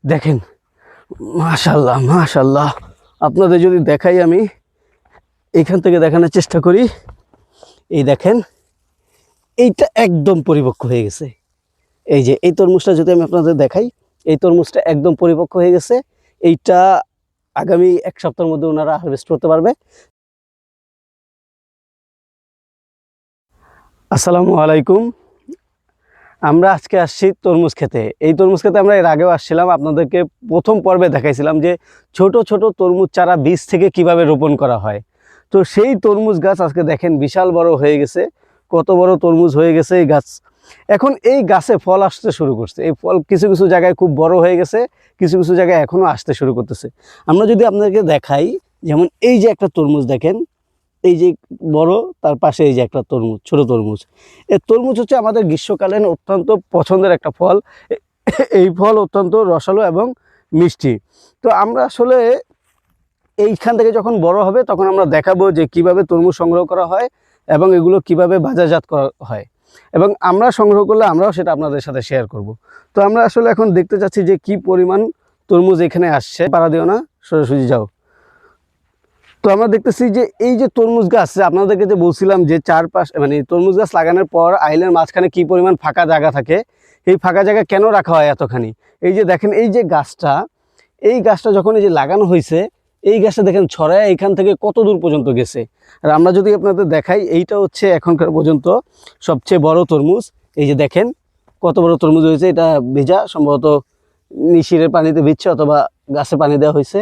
দেখেন, মাশাআল্লাহ মাশাআল্লাহ। আপনাদের যদি দেখাই, আমি এইখান থেকে দেখানোর চেষ্টা করি। এই দেখেন, এইটা একদম পরিপক্ক হয়ে গেছে। এই যে এই তরমুজটা যদি আমি আপনাদের দেখাই, এই তরমুজটা একদম পরিপক্ক হয়ে গেছে। এইটা আগামী 1 সপ্তাহের মধ্যে ওনারা হারভেস্ট করতে পারবে। আসসালামু আলাইকুম। আমরা আজকে আসছি তরমুজ খেতে। এই তরমুজ খেতে আমরা এর আগেও আসছিলাম, আপনাদেরকে প্রথম পর্বে দেখাইছিলাম যে ছোট ছোট তরমুজ চারা বীজ থেকে কিভাবে রোপণ করা হয়। তো সেই তরমুজ গাছ আজকে দেখেন বিশাল বড় হয়ে গেছে। কত বড় তরমুজ হয়ে গেছে এই গাছ। এখন এই গাছে ফল আসতে শুরু করছে। এই ফল কিছু কিছু জায়গায় খুব বড় হয়ে গেছে, কিছু কিছু জায়গায় এখনও আসতে শুরু করতেছে। আমরা যদি আপনাদেরকে দেখাই, যেমন এই যে একটা তরমুজ দেখেন, এই যে বড়, তার পাশে এই যে একটা তরমুজ, ছোট তরমুজ। এই তরমুজ হচ্ছে আমাদের গ্রীষ্মকালীন অত্যন্ত পছন্দের একটা ফল। এই ফল অত্যন্ত রসালো এবং মিষ্টি। তো আমরা আসলে এইখান থেকে যখন বড় হবে তখন আমরা দেখাবো যে কিভাবে তরমুজ সংগ্রহ করা হয় এবং এগুলো কিভাবে বাজারজাত করা হয়, এবং আমরা সংগ্রহ করলে আমরাও সেটা আপনাদের সাথে শেয়ার করব। তো আমরা আসলে এখন দেখতে চাচ্ছি যে কি পরিমাণ তরমুজ এখানে আসছে। পাড়া দিও না, সোজাসুজি যাও। তো আমরা দেখতেছি যে এই যে তরমুজ গাছ, আপনাদেরকে যে বলছিলাম যে চারপাশ মানে তরমুজ গাছ লাগানোর পর আইলের মাঝখানে কি পরিমাণ ফাঁকা জায়গা থাকে। এই ফাঁকা জায়গা কেন রাখা হয় এতখানি? এই যে দেখেন, এই যে গাছটা, এই গাছটা যখন এই যে লাগানো হয়েছে, এই গাছটা দেখেন ছড়ায় এইখান থেকে কত দূর পর্যন্ত গেছে। আর আমরা যদি আপনাদের দেখাই, এইটা হচ্ছে এখনকার পর্যন্ত সবচেয়ে বড় তরমুজ। এই যে দেখেন কত বড় তরমুজ হয়েছে। এটা ভেজা, সম্ভবত নিশিরের পানিতে ভিজছে অথবা গাছে পানি দেওয়া হয়েছে।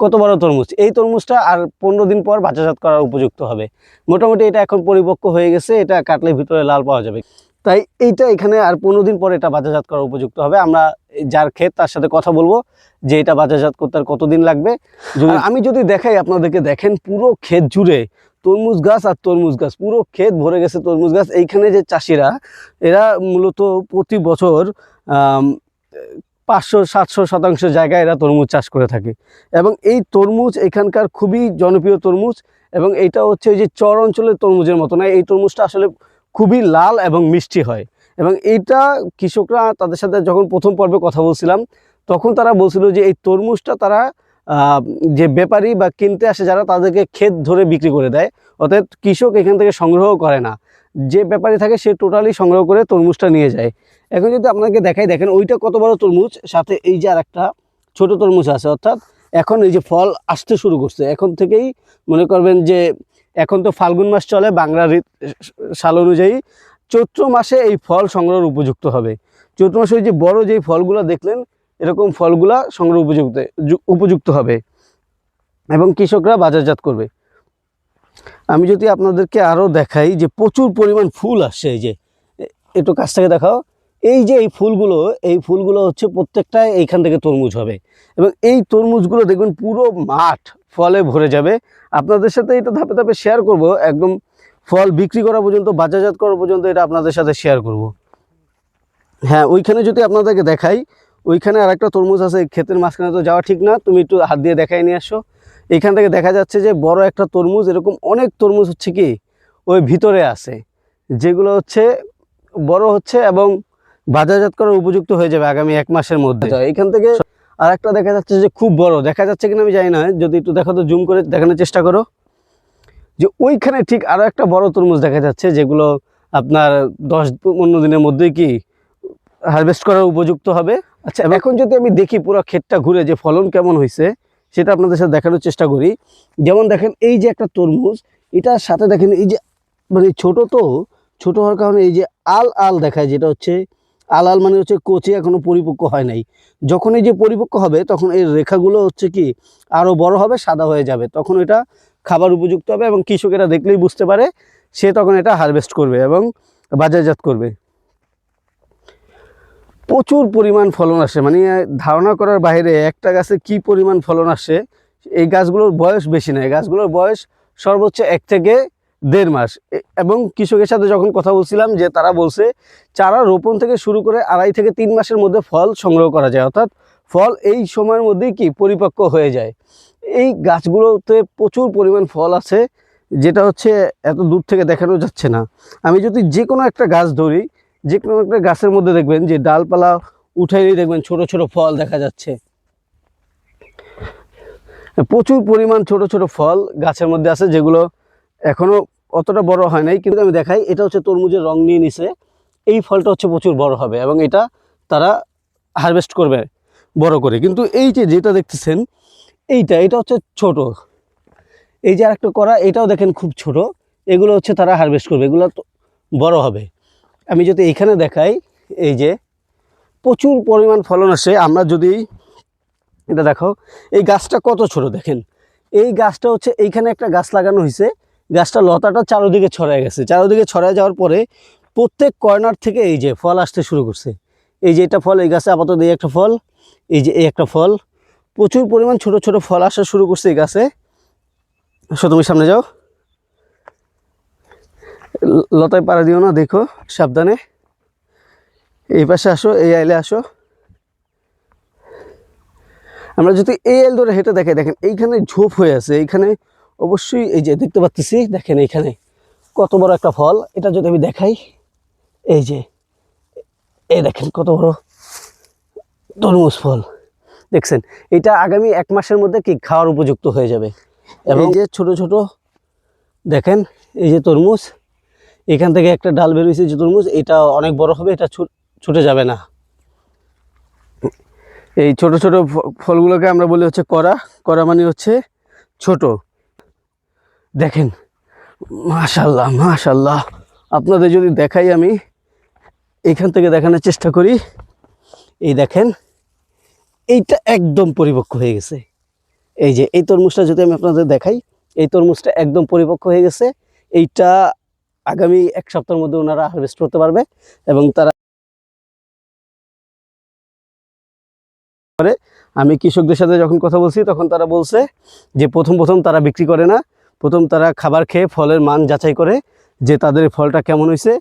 কত বড় তরমুজ! এই তরমুজটা আর 15 দিন পর বাজারজাত করার উপযুক্ত হবে। মোটামুটি এটা এখন পরিপক্ক হয়ে গেছে, এটা কাটলে ভিতরে লাল পাওয়া যাবে। তাই এইটা এখানে আর 15 দিন পর এটা বাজারজাত করার উপযুক্ত হবে। আমরা যার ক্ষেত তার সাথে কথা বলবো যে এটা বাজারজাত করতে আর কতদিন লাগবে। আমি যদি দেখাই আপনাদেরকে, দেখেন পুরো ক্ষেত জুড়ে তরমুজ গাছ আর তরমুজ গাছ, পুরো ক্ষেত ভরে গেছে তরমুজ গাছ। এইখানে যে চাষিরা, এরা মূলত প্রতি বছর 500-700 শতাংশ জায়গায় এরা তরমুজ চাষ করে থাকে। এবং এই তরমুজ এখানকার খুবই জনপ্রিয় তরমুজ। এবং এইটা হচ্ছে এই যে চর অঞ্চলের তরমুজের মতো না, এই তরমুজটা আসলে খুবই লাল এবং মিষ্টি হয়। এবং এইটা কৃষকরা, তাদের সাথে যখন প্রথম পর্বে কথা বলছিলাম, তখন তারা বলছিল যে এই তরমুজটা তারা যে ব্যাপারী বা কিনতে আসে যারা, তাদেরকে ক্ষেত ধরে বিক্রি করে দেয়। অর্থাৎ কৃষক এখান থেকে সংগ্রহ করে না, যে ব্যাপারী থাকে সে টোটালি সংগ্রহ করে তরমুজটা নিয়ে যায়। এখন যদি আপনাকে দেখাই, দেখেন ওইটা কত বড় তরমুজ, সাথে এই যে আর একটা ছোট তরমুজ আছে। অর্থাৎ এখন এই যে ফল আসতে শুরু করছে, এখন থেকেই মনে করবেন যে এখন তো ফাল্গুন মাস চলে বাংলা সাল অনুযায়ী। চৈত্র মাসে এই ফল সংগ্রহের উপযুক্ত হবে। চৈত্র মাসে ওই যে বড় যেই ফলগুলো দেখলেন, এরকম ফলগুলা সংগ্রহ উপযুক্ত হবে এবং কৃষকরা বাজারজাত করবে। আমি যদি আপনাদেরকে আরও দেখাই যে প্রচুর পরিমাণ ফুল আসছে। এই যে একটু কাছ থেকে দেখাও, এই যে এই ফুলগুলো হচ্ছে প্রত্যেকটাই এইখান থেকে তরমুজ হবে। এবং এই তরমুজগুলো দেখবেন পুরো মাঠ ফলে ভরে যাবে। আপনাদের সাথে এটা ধাপে ধাপে শেয়ার করব, একদম ফল বিক্রি করা পর্যন্ত, বাজারজাত করা পর্যন্ত এটা আপনাদের সাথে শেয়ার করব। হ্যাঁ, ওইখানে যদি আপনাদেরকে দেখাই, ওইখানে আর একটা তরমুজ আছে। ক্ষেতের মাঝখানে তো যাওয়া ঠিক না, তুমি একটু হাত দিয়ে দেখাই নিয়ে আসো। এইখান থেকে দেখা যাচ্ছে যে বড় একটা তরমুজ, এরকম অনেক তরমুজ হচ্ছে কি ওই ভিতরে আছে, যেগুলো হচ্ছে বড় হচ্ছে এবং বাজারজাত করার উপযুক্ত হয়ে যাবে আগামী 1 মাসের মধ্যে। এইখান থেকে আর একটা দেখা যাচ্ছে যে খুব বড়, দেখা যাচ্ছে কিনা আমি জানি না, যদি একটু দেখো তো, জুম করে দেখানোর চেষ্টা করো, যে ওইখানে ঠিক আরও একটা বড় তরমুজ দেখা যাচ্ছে, যেগুলো আপনার 10-15 দিনের মধ্যেই কি হারভেস্ট করার উপযুক্ত হবে। আচ্ছা, এখন যদি আমি দেখি পুরো ক্ষেতটা ঘুরে যে ফলন কেমন হয়েছে, সেটা আপনাদের সাথে দেখানোর চেষ্টা করি। যেমন দেখেন এই যে একটা তরমুজ, এটার সাথে দেখেন এই যে মানে ছোট হওয়ার কারণে এই যে আল দেখায়, যেটা হচ্ছে আল মানে হচ্ছে কচি, এখনো পরিপক্ক হয় নাই। যখন এই যে পরিপক্ক হবে তখন এই রেখাগুলো হচ্ছে কি আরও বড় হবে, সাদা হয়ে যাবে, তখন এটা খাবার উপযুক্ত হবে এবং কৃষকেরা দেখলেই বুঝতে পারে, সে তখন এটা হারভেস্ট করবে এবং বাজারজাত করবে। প্রচুর পরিমাণ ফলন আসে, মানে ধারণা করার বাইরে একটা গাছে কি পরিমাণ ফলন আসে। এই গাছগুলোর বয়স বেশি নয়, গাছগুলোর বয়স সর্বোচ্চ 1 থেকে 1.5 মাস। এবং কৃষকের সাথে যখন কথা বলছিলাম, যে তারা বলছে চারা রোপণ থেকে শুরু করে 2.5 থেকে 3 মাসের মধ্যে ফল সংগ্রহ করা যায়। অর্থাৎ ফল এই সময়ের মধ্যেই কি পরিপক্ক হয়ে যায়। এই গাছগুলোতে প্রচুর পরিমাণ ফল আছে, যেটা হচ্ছে এত দূর থেকে দেখানো যাচ্ছে না। আমি যদি যে কোনো একটা গাছ ধরি, যে কোনো একটা গাছের মধ্যে দেখবেন যে ডালপালা উঠাইলেই দেখবেন ছোট ছোট ফল দেখা যাচ্ছে। প্রচুর পরিমাণ ছোট ছোট ফল গাছের মধ্যে আছে, যেগুলো এখনো অতটা বড় হয় নাই, কিন্তু আমি দেখাই, এটা হচ্ছে তরমুজের রং নিয়ে নিছে। এই ফলটা হচ্ছে প্রচুর বড় হবে এবং এটা তারা হারভেস্ট করবে বড় করে। কিন্তু এই যে যেটা দেখতেছেন এটা হচ্ছে ছোট। এই যে আরেকটা করা, এটাও দেখেন খুব ছোট। এগুলো হচ্ছে তারা হারভেস্ট করবে, এগুলো তো বড় হবে। আমি যদি এইখানে দেখাই, এই যে প্রচুর পরিমাণ ফলন আসে। আমরা যদি এটা দেখো, এই গাছটা কত ছোট দেখেন। এই গাছটা হচ্ছে এইখানে একটা গাছ লাগানো হয়েছে, গাছটা লতাটা চারোদিকে ছড়ায় গেছে। চারোদিকে ছড়ায় যাওয়ার পরে প্রত্যেক কর্নার থেকে এই যে ফল আসতে শুরু করছে। এই যে এটা ফল, এই গাছে আপাতত এই একটা ফল, এই যে এই একটা ফল, প্রচুর পরিমাণ ছোট ছোট ফল আসা শুরু করছে এই গাছে। আসো তুমি সামনে যাও, লতায় পাড়া দিও না, দেখো সাবধানে। এই পাশে আসো, এই আইলে আসো। আমরা যদি এই আইল ধরে হেঁটে দেখে, দেখেন এইখানে ঝোপ হয়ে আছে। এইখানে অবশ্যই এই যে দেখতে পাচ্ছি, দেখেন এইখানে কত বড় একটা ফল। এটা যদি আমি দেখাই, এই যে এই দেখেন কত বড় তরমুজ ফল দেখছেন। এটা আগামী 1 মাসের মধ্যে কি খাওয়ার উপযুক্ত হয়ে যাবে। এবং এই যে ছোট ছোট দেখেন, এই যে তরমুজ, এখান থেকে একটা ডাল বের হয়েছে যে তরমুজ, এটা অনেক বড় হবে, এটা ছুটে যাবে না। এই ছোট ছোট ফলগুলোকে আমরা বলি হচ্ছে করা। করা মানে হচ্ছে ছোট। দেখেন মাশাআল্লাহ মাশাআল্লাহ। আপনাদের যদি দেখাই, আমি এইখান থেকে দেখানোর চেষ্টা করি। এই দেখেন, এইটা একদম পরিপক্ক হয়ে গেছে। এই যে এই তরমুজটা যদি আমি আপনাদের দেখাই, এই তরমুজটা একদম পরিপক্ক হয়ে গেছে। এইটা আগামী 1 সপ্তাহের মধ্যে ওনারা হারভেস্ট করতে পারবে। এবং তারা আমি কৃষকদের সাথে যখন কথা বলছি, তখন তারা বলছে যে প্রথম তারা বিক্রি করে না, প্রথম তারা খাবার খেয়ে ফলের মান যাচাই করে যে তাদের ফলটা কেমন হয়েছে।